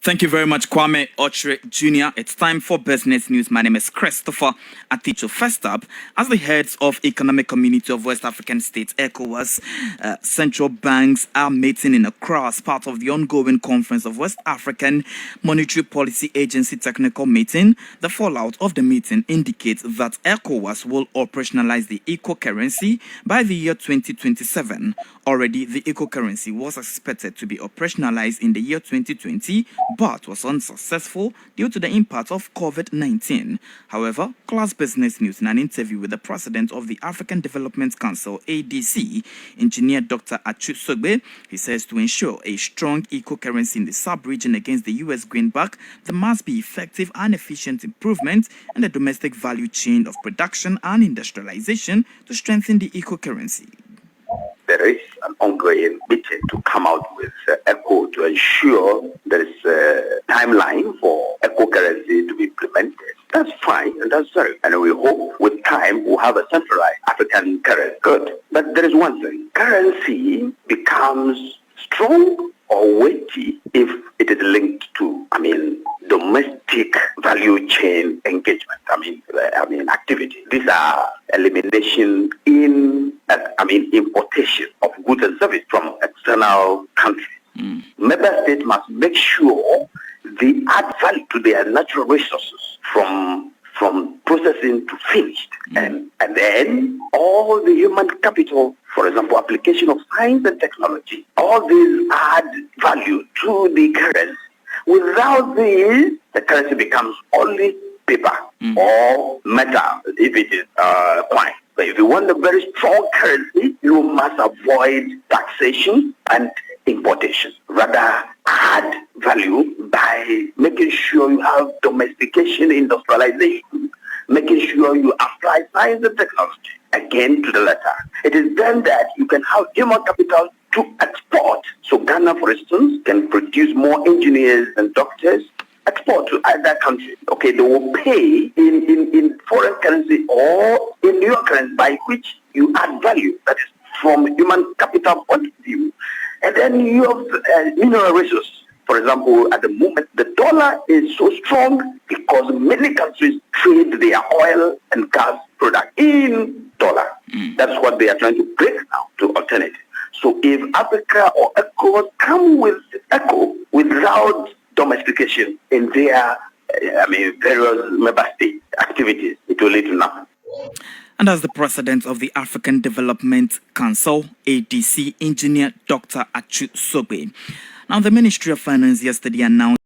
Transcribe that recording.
Thank you very much, Kwame Ochre Jr. It's time for business news. My name is Christopher Aticho. First up, as the heads of Economic Community of West African States, Ecowas, central banks are meeting in Accra as part of the ongoing conference of West African Monetary Policy Agency technical meeting. The fallout of the meeting indicates that Ecowas will operationalize the Ecocurrency by the year 2027. Already, the Ecocurrency was expected to be operationalized in the year 2020, but was unsuccessful due to the impact of COVID-19. However, Class Business News, in an interview with the president of the African Development Council, ADC, Engineer Dr. Achu Sogbe, he says to ensure a strong eco-currency in the sub-region against the U.S. greenback, there must be effective and efficient improvement in the domestic value chain of production and industrialization to strengthen the eco-currency. There is an ongoing meeting to come out with ECO to ensure there is a timeline for Ecocurrency to be implemented. That's fine and that's right. And we hope with time we'll have a centralized African currency. Good. But there is one thing. Currency becomes strong or weighty if it is linked to, domestic value chain engagement. Activity. These are elimination in, importation of goods and services from external countries. Member states must make sure they add value to their natural resources from processing to finished. And then all the human capital, for example, application of science and technology, all these add value to the currency. Without these, the currency becomes only paper or metal if it is coin. But if you want a very strong currency, you must avoid taxation and importation. Rather, add value by making sure you have domestication, industrialization, making sure you apply science and technology. Again, to the letter. It is then that you can have human capital to export. So Ghana, for instance, can produce more engineers and doctors, export to other countries. Okay, they will pay in foreign currency or in your currency by which you add value. That is from human capital point of view. And then you have mineral resources. For example, at the moment, the dollar is so strong because many countries trade their oil and gas product in dollar. That's what they are trying to break now to alternative. So if Africa or Ecowas come with ECO without domestication in their various member state activities, it will lead to nothing. And as the president of the African Development Council, ADC, Engineer Dr. Achu Sogbe. Now, the Ministry of Finance yesterday announced